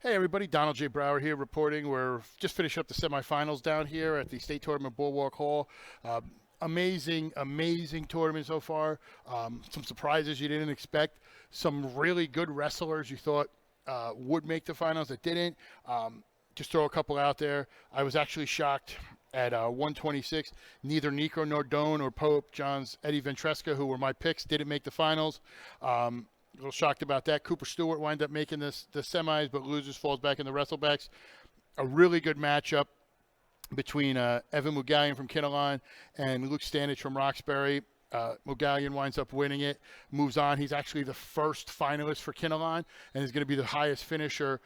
Hey everybody, Donald J. Brower here reporting. We're just finishing up the semifinals down here at the State Tournament Boardwalk Hall. Amazing tournament so far. Some surprises you didn't expect. Some really good wrestlers you thought would make the finals that didn't. Just throw a couple out there. I was actually shocked at 126. Neither Nico Nardone or Pope John's Eddie Ventresca, who were my picks, didn't make the finals. A little shocked about that. Cooper Stewart wound up making the semis, but loses, falls back in the wrestlebacks. A really good matchup between Evan Mougalin from Kinnelon and Luke Stanich from Roxbury. Mougalin winds up winning it, moves on. He's actually the first finalist for Kinnelon and is going to be the highest finisher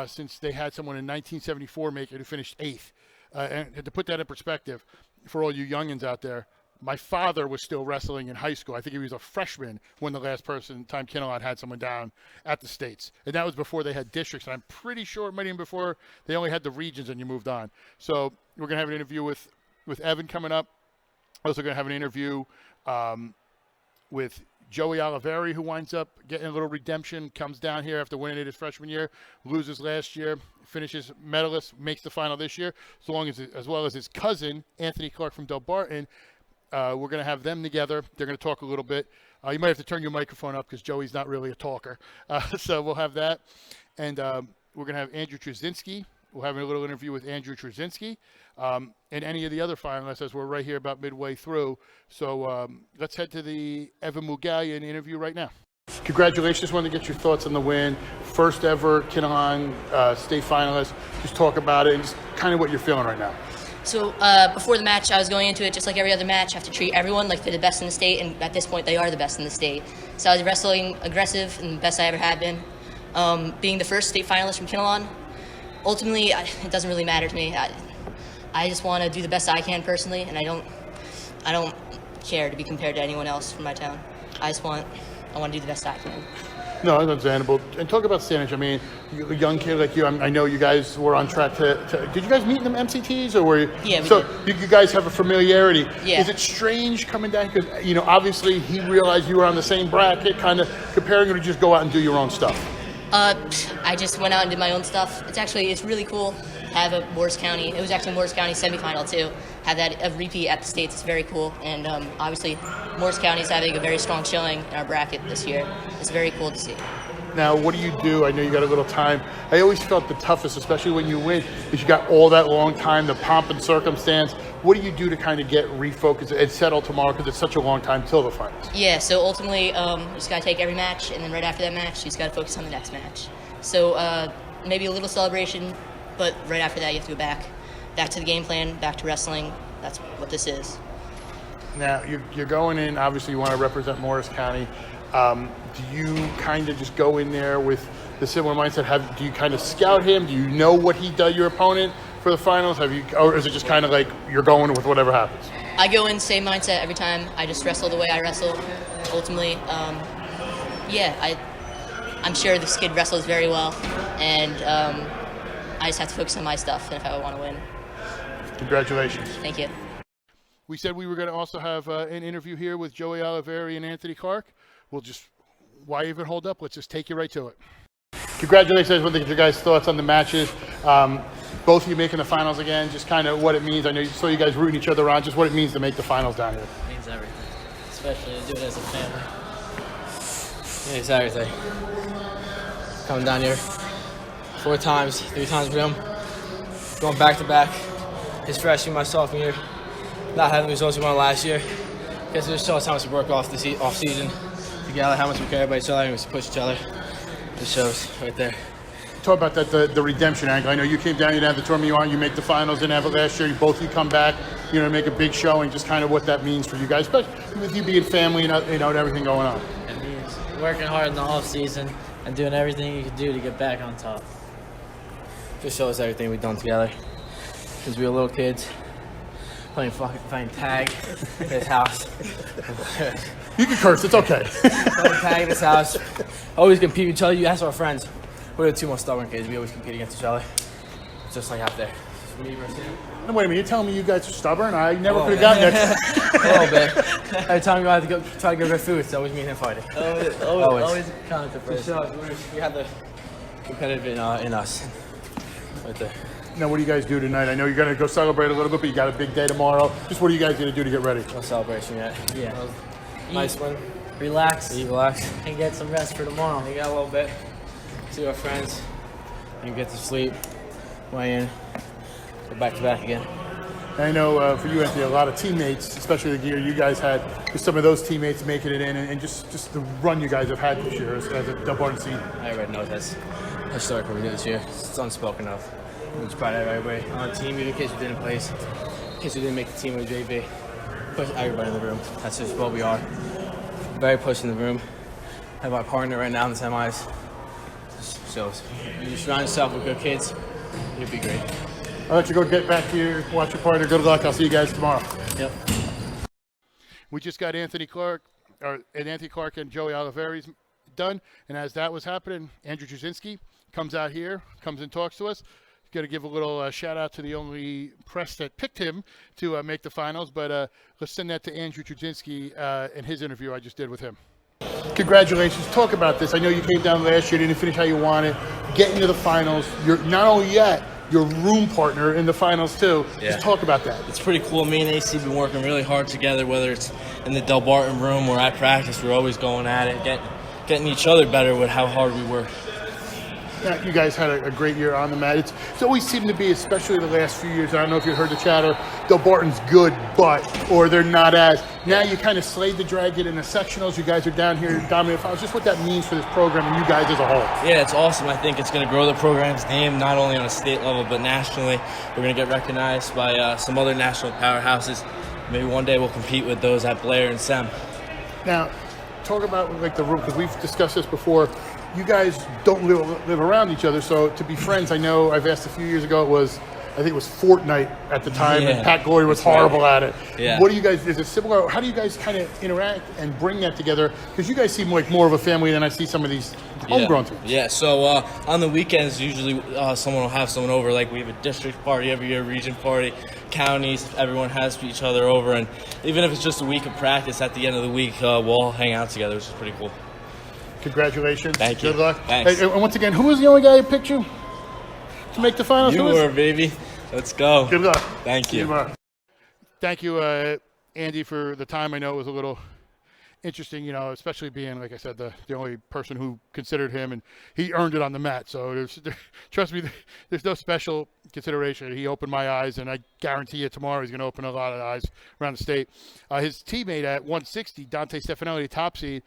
since they had someone in 1974 make it who finished 8th. And to put that in perspective, for all you youngins out there, my father was still wrestling in high school. I think he was a freshman when the last time Kinnelon had someone down at the States. And that was before they had districts. And I'm pretty sure it might even before they only had the regions and you moved on. So we're going to have an interview with Evan coming up. Also going to have an interview with Joey Oliveri, who winds up getting a little redemption, comes down here after winning it his freshman year, loses last year, finishes medalist, makes the final this year, as well as his cousin, Anthony Clark from Delbarton. We're going to have them together. They're going to talk a little bit. You might have to turn your microphone up because Joey's not really a talker. So we'll have that. And we're going to have Andrew Trocynski. We'll have a little interview with Andrew Trocynski and any of the other finalists as we're right here about midway through. So let's head to the Evan Mougalin interview right now. Congratulations. Just wanted to get your thoughts on the win. First ever Kinnelon state finalist. Just talk about it and just kind of what you're feeling right now. So before the match, I was going into it just like every other match. I have to treat everyone like they're the best in the state, and at this point, they are the best in the state. So I was wrestling aggressive and the best I ever had been. Being the first state finalist from Kinnelon, ultimately, it doesn't really matter to me. I just want to do the best I can personally, and I don't care to be compared to anyone else from my town. I want to do the best I can. No, that's understandable. And talk about Stanich. I mean, a young kid like you, I know you guys were on track to did you guys meet in the MCTs or were you? Yeah, we did. You guys have a familiarity. Yeah. Is it strange coming down? Because, obviously he realized you were on the same bracket, kind of comparing you to just go out and do your own stuff. I just went out and did my own stuff. It's really cool to have a Morris County. It was actually Morris County semifinal too. Have that a repeat at the States. It's very cool. And obviously, Morris County is having a very strong showing in our bracket this year. It's very cool to see. Now, what do you do? I know you got a little time. I always felt the toughest, especially when you win, is you got all that long time, the pomp and circumstance. What do you do to kind of get refocused and settle tomorrow because it's such a long time till the finals? Yeah, so ultimately, you just got to take every match, and then right after that match, you just got to focus on the next match. So maybe a little celebration, but right after that, you have to go back to the game plan, back to wrestling. That's what this is. Now, you're going in, obviously you want to represent Morris County. Do you kind of just go in there with the similar mindset? Do you kind of scout him? Do you know what he does, your opponent, for the finals? Or is it just kind of like you're going with whatever happens? I go in same mindset every time. I just wrestle the way I wrestle. Ultimately, I'm sure this kid wrestles very well, and I just have to focus on my stuff if I want to win. Congratulations. Thank you. We said we were going to also have an interview here with Joey Oliveri and Anthony Clark. Why even hold up? Let's just take you right to it. Congratulations. I want to get your guys' thoughts on the matches. Both of you making the finals again, just kind of what it means. I know you saw you guys rooting each other on, just what it means to make the finals down here. It means everything, especially to do it as a family. It means everything. Coming down here 4 times, 3 times with him, going back to back, his freshman, my sophomore year, not having the results we won last year. Guess it just shows how much we work off season together, how much we care about each other, and we push each other. It shows right there. Talk about that, the redemption angle. I know you came down, you didn't have the tournament you want, you make the finals, didn't have it last year. Both of you come back, make a big showing, just kind of what that means for you guys, especially with you being family and and everything going on. It means working hard in the off season and doing everything you can do to get back on top. Just shows everything we've done together since we were little kids. Playing tag at his house. You can curse, it's okay. Playing tag at his house. Always compete with each other. You ask our friends. We're the 2 most stubborn kids. We always compete against each other. Just like out there. Me versus him. No, wait a minute, you're telling me you guys are stubborn? I never could have gotten that. A little bit. Every time we had to try to get rid of food, it's always me and him fighting. Always controversy. We had the competitive in us, right there. Now, what do you guys do tonight? I know you're going to go celebrate a little bit, but you got a big day tomorrow. Just what are you guys going to do to get ready? No celebration yet. Yeah. Nice one. Relax. Eat, relax. And get some rest for tomorrow. We got a little bit. See our friends. And get to sleep. Weigh in. Go back to back again. I know for you, Anthony, a lot of teammates, especially the year you guys had, with some of those teammates making it in, and just the run you guys have had this year as a Delbarton senior. Everybody knows that's historic what we did this year. It's unspoken of. I'm just proud of everybody on the team, even in case we didn't place, in case we didn't make the team with JV. Push everybody in the room. That's just what we are. Very pushed in the room. I have my partner right now in the semis. So you surround yourself with good kids, you'll be great. I'll let you go get back to your watch your partner. Good luck. I'll see you guys tomorrow. Yep. We just got Anthony Clark and Joey Oliveri's done, and as that was happening, Andrew Trocynski comes out here, comes and talks to us. He's going to give a little shout out to the only press that picked him to make the finals, but let's send that to Andrew Trocynski and his interview I just did with him. Congratulations. Talk about this. I know you came down last year, didn't finish how you wanted. Getting to the finals, you're not only yet your room partner in the finals too. Yeah. Just talk about that. It's pretty cool. Me and AC have been working really hard together, whether it's in the Delbarton room or at practice. We're always going at it, getting each other better with how hard we work. Yeah, you guys had a great year on the mat. It's always seemed to be, especially the last few years, I don't know if you heard the chatter, Delbarton's good, or they're not as. Now you kind of slayed the dragon in the sectionals. You guys are down here dominating finals. Just what that means for this program and you guys as a whole. Yeah, it's awesome. I think it's going to grow the program's name, not only on a state level, but nationally. We're going to get recognized by some other national powerhouses. Maybe one day we'll compete with those at Blair and Sem. Now, talk about like the room, because we've discussed this before. You guys don't live around each other, so to be friends, I know I've asked a few years ago, I think it was Fortnite at the time, and Pat Glory was horrible at it. Yeah. What do you guys, is it similar? How do you guys kind of interact and bring that together? Because you guys seem like more of a family than I see some of these homegrown teams. Yeah, so on the weekends, usually someone will have someone over. Like we have a district party every year, region party, counties, everyone has each other over. And even if it's just a week of practice, at the end of the week, we'll all hang out together, which is pretty cool. Congratulations. Thank you. Good luck. Thanks. Hey, and once again, who was the only guy who picked you to make the finals? You were, baby. Let's go. Good luck. Thank you. Thank you, Andy, for the time. I know it was a little interesting, especially being, like I said, the only person who considered him, and he earned it on the mat. So trust me, there's no special consideration. He opened my eyes, and I guarantee you tomorrow he's going to open a lot of eyes around the state. His teammate at 160, Dante Stefanelli, top seed,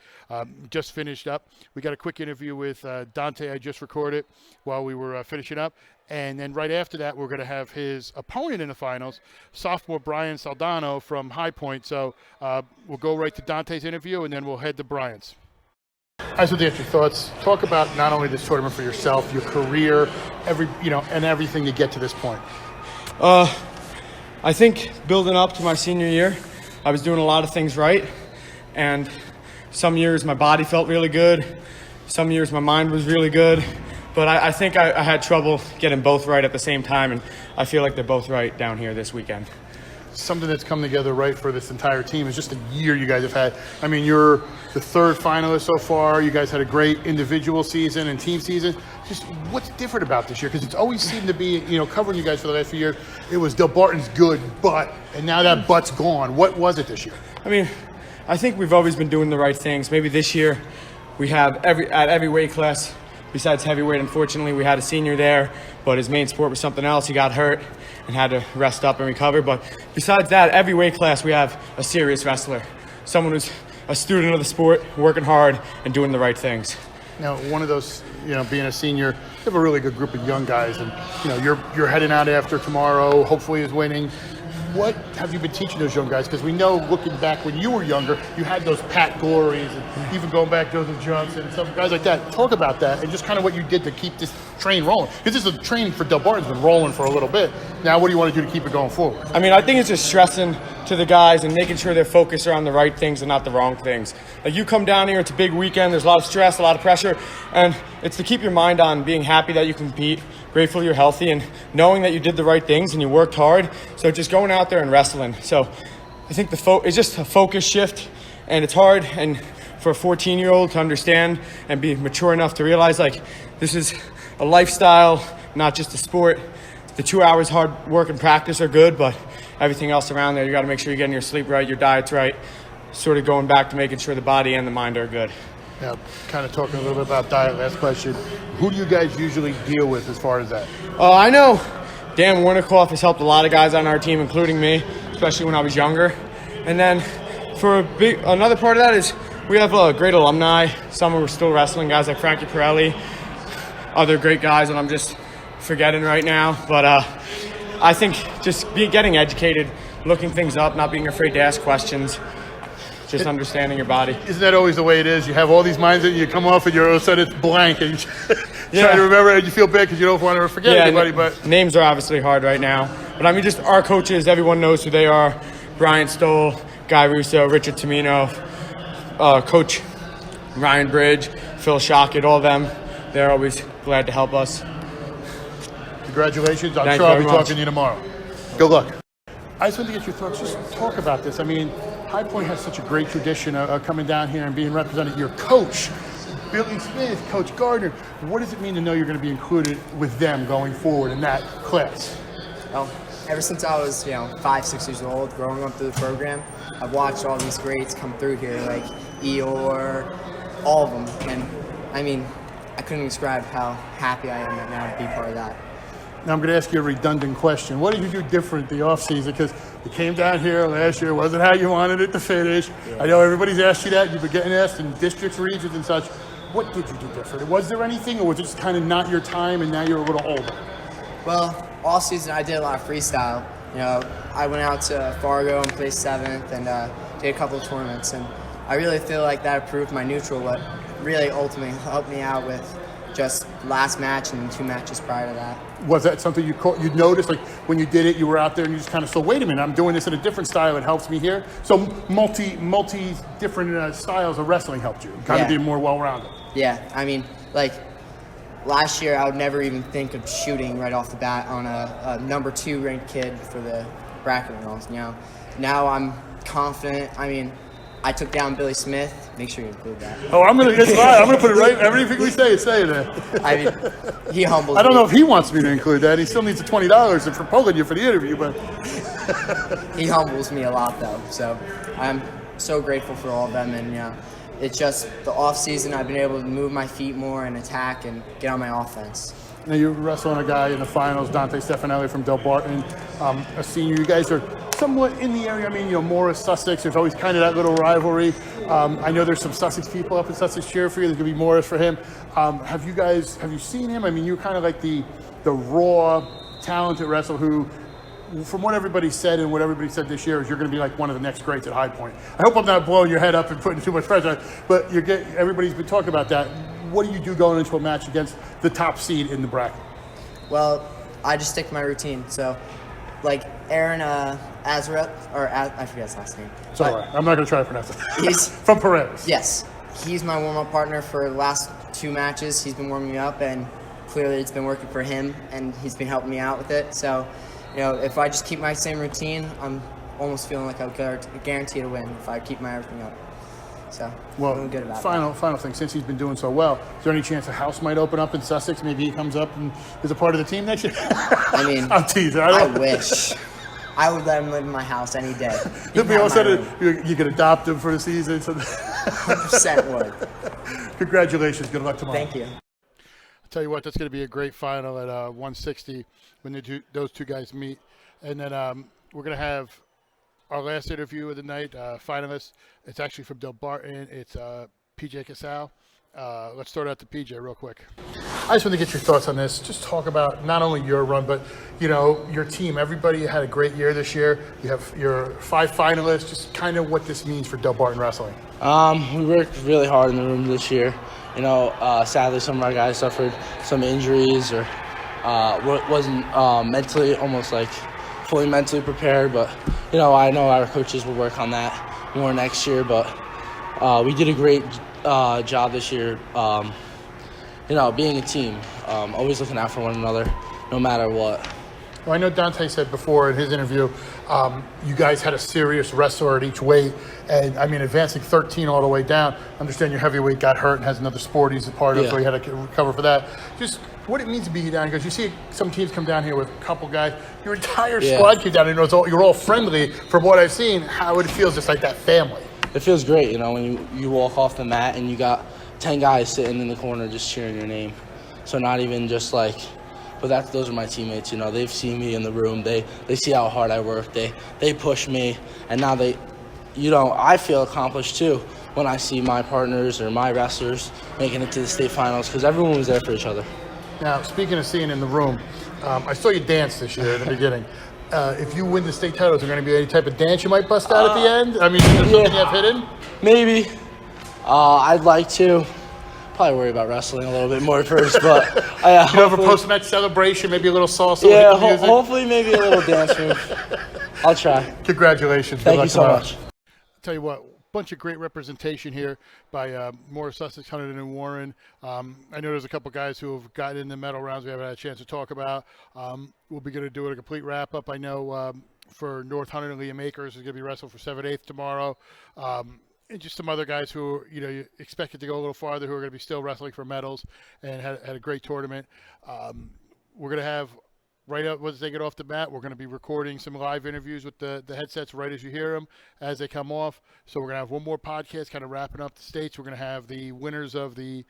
just finished up. We got a quick interview with Dante I just recorded while we were finishing up. And then right after that, we're going to have his opponent in the finals, sophomore Brian Soldano from High Point. So we'll go right to Dante's interview, and then we'll head to Brian's. As with your thoughts, talk about not only this tournament for yourself, your career, and everything to get to this point. I think building up to my senior year, I was doing a lot of things right, and some years my body felt really good, some years my mind was really good. But I think I had trouble getting both right at the same time, and I feel like they're both right down here this weekend. Something that's come together right for this entire team is just a year you guys have had. I mean, you're the third finalist so far. You guys had a great individual season and team season. Just what's different about this year? Because it's always seemed to be, covering you guys for the last few years, it was Delbarton's good, and now that but's gone. What was it this year? I mean, I think we've always been doing the right things. Maybe this year we have at every weight class, besides heavyweight, unfortunately, we had a senior there, but his main sport was something else. He got hurt and had to rest up and recover. But besides that, every weight class, we have a serious wrestler, someone who's a student of the sport, working hard and doing the right things. Now, one of those, being a senior, you have a really good group of young guys, and you're heading out after tomorrow. Hopefully, is winning. What have you been teaching those young guys? Because we know, looking back when you were younger, you had those Pat Glories, and even going back, Joseph Johnson, and some guys like that. Talk about that, and just kind of what you did to keep this train rolling. Because this is a train for Delbarton's been rolling for a little bit. Now, what do you want to do to keep it going forward? I mean, I think it's just stressing to the guys and making sure they're focused on the right things and not the wrong things. Like, you come down here, it's a big weekend, there's a lot of stress, a lot of pressure, and it's to keep your mind on being happy that you compete, grateful you're healthy, and knowing that you did the right things and you worked hard. So just going out there and wrestling. So I think it's just a focus shift, and it's hard and for a 14-year-old to understand and be mature enough to realize, like, this is a lifestyle, not just a sport. The 2 hours hard work and practice are good, but everything else around there, you got to make sure you're getting your sleep right, your diet's right, sort of going back to making sure the body and the mind are good. Now, kind of talking a little bit about diet, last question. Who do you guys usually deal with as far as that? I know Dan Warnikoff has helped a lot of guys on our team, including me, especially when I was younger. And then for another part of that is we have great alumni. Some who are still wrestling, guys like Frankie Pirelli, other great guys that I'm just forgetting right now. But I think just getting educated, looking things up, not being afraid to ask questions, just understanding your body. Isn't that always the way it is? You have all these minds that you come off and all of a sudden it's blank and you try to remember and you feel bad because you don't want to forget anybody. But names are obviously hard right now. But I mean, just our coaches, everyone knows who they are. Brian Stoll, Guy Russo, Richard Tamino, Coach Ryan Bridge, Phil Shockett, all of them. They're always glad to help us. Congratulations. I'm sure I'll be talking to you tomorrow. Good luck. I just want to get your thoughts. Just talk about this. I mean, High Point has such a great tradition of coming down here and being represented. Your coach, Billy Smith, Coach Gardner. What does it mean to know you're going to be included with them going forward in that class? Well, ever since I was, 5, 6 years old, growing up through the program, I've watched all these greats come through here, like Eeyore, all of them. And I mean, I couldn't describe how happy I am right now to be part of that. Now I'm going to ask you a redundant question. What did you do different the offseason? Because you came down here last year, wasn't how you wanted it to finish. Yeah. I know everybody's asked you that. You've been getting asked in districts, regions, and such. What did you do different? Was there anything, or was it just kind of not your time and now you're a little older? Well, all season I did a lot of freestyle. I went out to Fargo and placed 7th and did a couple of tournaments. And I really feel like that improved my neutral, what really ultimately helped me out with just last match and 2 matches prior to that. Was that something you noticed, like when you did it, you were out there and you just kind of, so wait a minute, I'm doing this in a different style, it helps me here? So multi different styles of wrestling helped you, kind of be more well-rounded. Yeah, I mean, like last year I would never even think of shooting right off the bat on a number 2 ranked kid for the bracket rules. Now I'm confident. I mean, I took down Billy Smith. Make sure you include that. Oh, I'm gonna put it right. Everything we say is saying that. I mean, he humbles me. I don't know if he wants me to include that. He still needs the $20 for polling you for the interview, but he humbles me a lot, though. So I'm so grateful for all of them, and it's just the off season. I've been able to move my feet more and attack and get on my offense. Now you're wrestling a guy in the finals, Dante Stefanelli from Delbarton, a senior. You guys are somewhat in the area. I mean, Morris, Sussex, there's always kind of that little rivalry. I know there's some Sussex people up in Sussex cheer for you. There's going to be Morris for him. Have you seen him? I mean, you're kind of like the raw, talented wrestler who, from what everybody said and what everybody said this year, is you're going to be like one of the next greats at High Point. I hope I'm not blowing your head up and putting too much pressure on, but everybody's been talking about that. What do you do going into a match against the top seed in the bracket? Well, I just stick to my routine. So, like Aaron Azareth, I forget his last name. It's all right. I'm not going to try to pronounce it. He's from Perez. Yes. He's my warm-up partner for the last 2 matches. He's been warming me up, and clearly it's been working for him, and he's been helping me out with it. So, if I just keep my same routine, I'm almost feeling like I'll guarantee to win if I keep my everything up. So, I'm good about final thing, since he's been doing so well, is there any chance a house might open up in Sussex? Maybe he comes up and is a part of the team next year? I mean, I'm teasing. I wish. I would let him live in my house any day. All of a sudden, you could adopt him for the season. So 100% would. Congratulations. Good luck tomorrow. Thank you. I'll tell you what, that's going to be a great final at 160 when those two guys meet. And then we're going to have our last interview of the night, finalists. It's actually from Delbarton. It's PJ Casale. Let's start out to PJ real quick. I just want to get your thoughts on this. Just talk about not only your run, but your team. Everybody had a great year this year. You have your 5 finalists. Just kind of what this means for Delbarton wrestling. We worked really hard in the room this year. Sadly, some of our guys suffered some injuries or wasn't mentally, almost like fully mentally prepared. But I know our coaches will work on that more next year. But we did a great job this year. Being a team, always looking out for one another, no matter what. Well, I know Dante said before in his interview, you guys had a serious wrestler at each weight, and I mean, advancing 13 all the way down. I understand your heavyweight got hurt and has another sport he's a part of, so he had to recover for that. Just what it means to be down here, because you see some teams come down here with a couple guys. Your entire Yeah. squad came down here, and you're all friendly. From what I've seen, how it feels just like that family. It feels great, when you walk off the mat and you got 10 guys sitting in the corner just cheering your name. So not even just but those are my teammates, they've seen me in the room. They see how hard I work. They push me, and now I feel accomplished too when I see my partners or my wrestlers making it to the state finals, because everyone was there for each other. Now, speaking of seeing in the room, I saw you dance this year in the beginning. If you win the state title, is there going to be any type of dance you might bust out at the end? I mean, is there something you have hidden? Maybe. I'd like to. Probably worry about wrestling a little bit more first, but You have a post-match celebration, maybe a little salsa yeah, with the music? hopefully maybe a little dance move. I'll try. Congratulations. Thank you so much. I'll tell you what, bunch of great representation here by more Sussex, Hunterdon, and Warren. I know there's a couple guys who have gotten in the medal rounds we haven't had a chance to talk about. We'll be going to do a complete wrap-up. I know for North Hunterdon, Liam Akers is going to be wrestling for 7/8 tomorrow. And just some other guys who you expected to go a little farther, who are going to be still wrestling for medals, and had a great tournament. We're going to have, right up once they get off the mat, we're going to be recording some live interviews with the headsets right as you hear them, as they come off. So we're going to have one more podcast kind of wrapping up the states. We're going to have the winners of the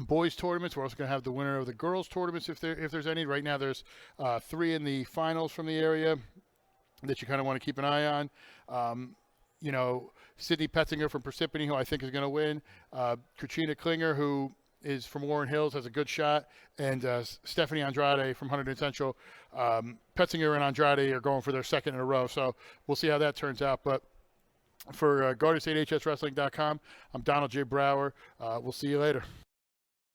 boys tournaments. We're also going to have the winner of the girls tournaments if there's any. Right now there's 3 in the finals from the area that you kind of want to keep an eye on. Sydney Petzinger from Parsippany, who I think is going to win. Katrina Klinger, who is from Warren Hills, has a good shot. And Stephanie Andrade from Hunterdon Central. Petzinger and Andrade are going for their second in a row. So we'll see how that turns out. But for GardenStateHSWrestling.com, I'm Donald J. Brower. We'll see you later.